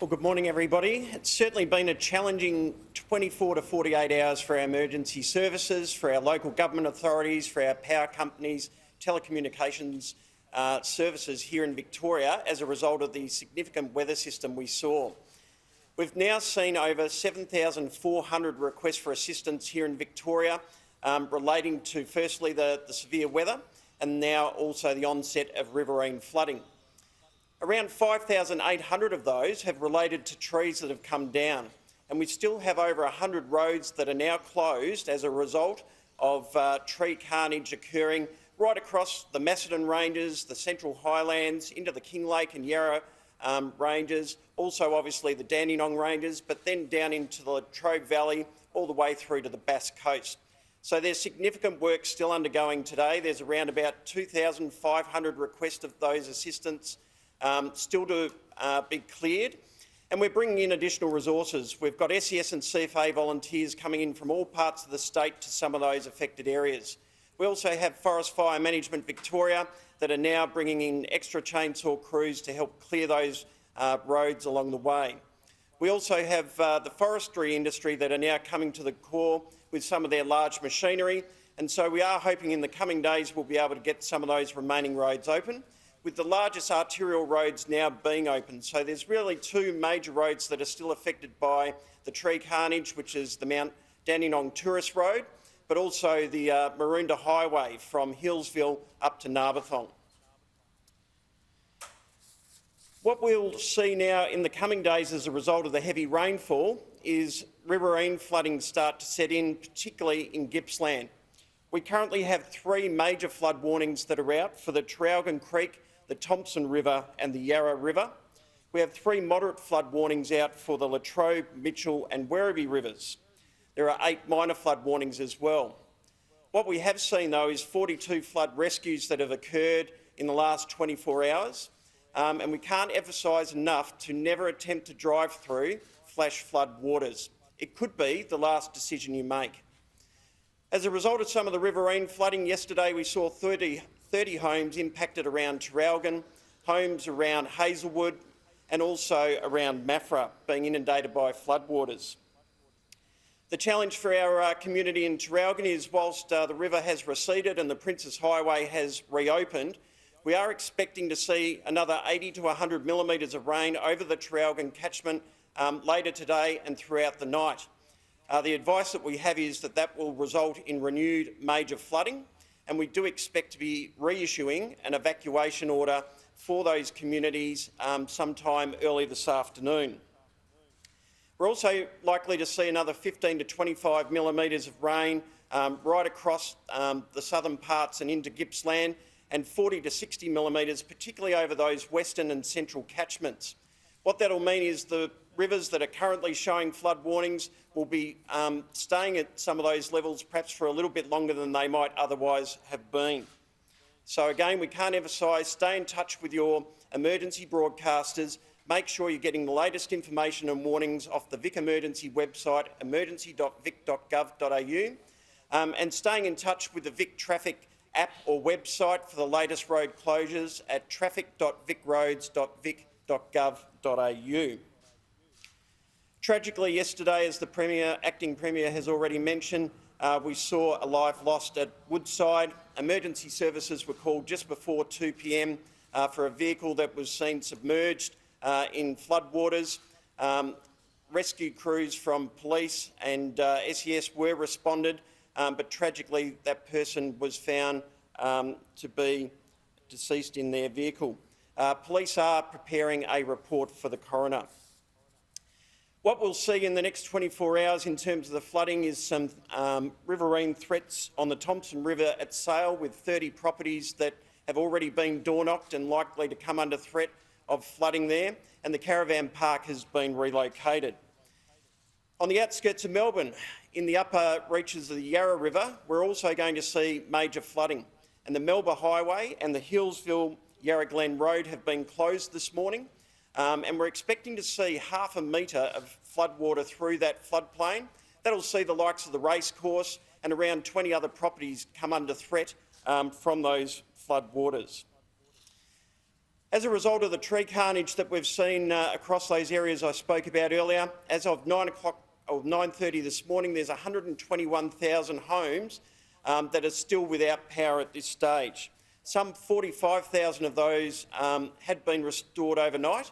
Well, good morning, everybody. It's certainly been a challenging 24 to 48 hours for our emergency services, for our local government authorities, for our power companies, telecommunications services here in Victoria as a result of the significant weather system we saw. We've now seen over 7,400 requests for assistance here in Victoria relating to, firstly, the severe weather and now also the onset of riverine flooding. Around 5,800 of those have related to trees that have come down, and we still have over 100 roads that are now closed as a result of tree carnage occurring right across the Macedon Ranges, the Central Highlands, into the Kinglake and Yarra Ranges, also obviously the Dandenong Ranges, but then down into the Latrobe Valley, all the way through to the Bass Coast. So there's significant work still undergoing today. There's around about 2,500 requests of those assistance still to be cleared, and we're bringing in additional resources. We've got SES and CFA volunteers coming in from all parts of the state to some of those affected areas. We also have Forest Fire Management Victoria that are now bringing in extra chainsaw crews to help clear those roads along the way. We also have the forestry industry that are now coming to the core with some of their large machinery, and so we are hoping in the coming days we'll be able to get some of those remaining roads open, with the largest arterial roads now being open. So there's really two major roads that are still affected by the tree carnage, which is the Mount Dandenong Tourist Road, but also the Maroondah Highway from Hillsville up to Narberthong. What we'll see now in the coming days as a result of the heavy rainfall is riverine flooding start to set in, particularly in Gippsland. We currently have three major flood warnings that are out for the Traralgon Creek, the Thompson River and the Yarra River. We have three moderate flood warnings out for the Latrobe, Mitchell and Werribee rivers. There are 8 minor flood warnings as well. What we have seen, though, is 42 flood rescues that have occurred in the last 24 hours, and we can't emphasise enough to never attempt to drive through flash flood waters. It could be the last decision you make. As a result of some of the riverine flooding yesterday, we saw 30 homes impacted around Traralgon, homes around Hazelwood and also around Maffra being inundated by floodwaters. The challenge for our community in Traralgon is whilst the river has receded and the Princes Highway has reopened, we are expecting to see another 80 to 100 millimetres of rain over the Traralgon catchment later today and throughout the night. The advice that we have is that that will result in renewed major flooding, and we do expect to be reissuing an evacuation order for those communities sometime early this afternoon. We're also likely to see another 15 to 25 millimetres of rain right across the southern parts and into Gippsland, and 40 to 60 millimetres, particularly over those western and central catchments. What that'll mean is the rivers that are currently showing flood warnings will be staying at some of those levels perhaps for a little bit longer than they might otherwise have been. So again, we can't emphasise, stay in touch with your emergency broadcasters, make sure you're getting the latest information and warnings off the Vic Emergency website, emergency.vic.gov.au, and staying in touch with the Vic Traffic app or website for the latest road closures at traffic.vicroads.vic.gov.au. Tragically, yesterday, as the acting Premier has already mentioned, we saw a life lost at Woodside. Emergency services were called just before 2 p.m. For a vehicle that was seen submerged in floodwaters. Rescue crews from police and SES were responded, but tragically that person was found to be deceased in their vehicle. Police are preparing a report for the coroner. What we'll see in the next 24 hours in terms of the flooding is some riverine threats on the Thompson River at Sale, with 30 properties that have already been door-knocked and likely to come under threat of flooding there, and the caravan park has been relocated. On the outskirts of Melbourne, in the upper reaches of the Yarra River, we're also going to see major flooding, and the Melbourne Highway and the Hillsville Yarra Glen Road have been closed this morning. And we're expecting to see 0.5 metre of floodwater through that floodplain. That'll see the likes of the racecourse and around 20 other properties come under threat from those floodwaters. As a result of the tree carnage that we've seen across those areas I spoke about earlier, as of 9:30 this morning, there's 121,000 homes that are still without power at this stage. Some 45,000 of those had been restored overnight,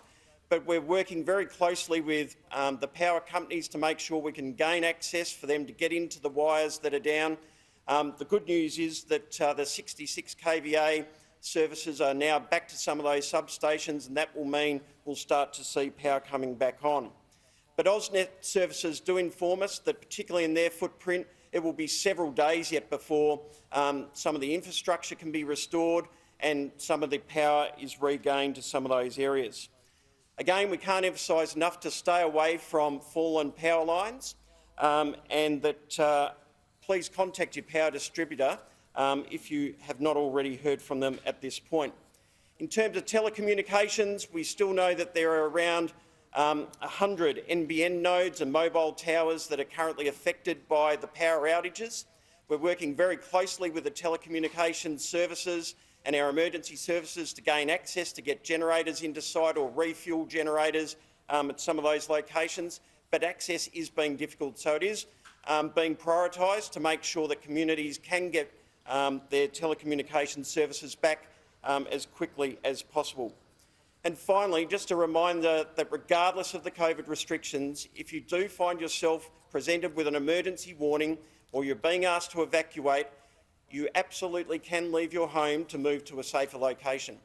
but we're working very closely with the power companies to make sure we can gain access for them to get into the wires that are down. The good news is that the 66 kVA services are now back to some of those substations, and that will mean we'll start to see power coming back on. But AusNet services do inform us that, particularly in their footprint, it will be several days yet before some of the infrastructure can be restored and some of the power is regained to some of those areas. Again, we can't emphasise enough to stay away from fallen power lines and that please contact your power distributor if you have not already heard from them at this point. In terms of telecommunications, we still know that there are around 100 NBN nodes and mobile towers that are currently affected by the power outages. We're working very closely with the telecommunications services and our emergency services to gain access to get generators into site or refuel generators at some of those locations, but access is being difficult, so it is being prioritised to make sure that communities can get their telecommunications services back as quickly as possible. And finally, just a reminder that regardless of the COVID restrictions, if you do find yourself presented with an emergency warning or you're being asked to evacuate, you absolutely can leave your home to move to a safer location.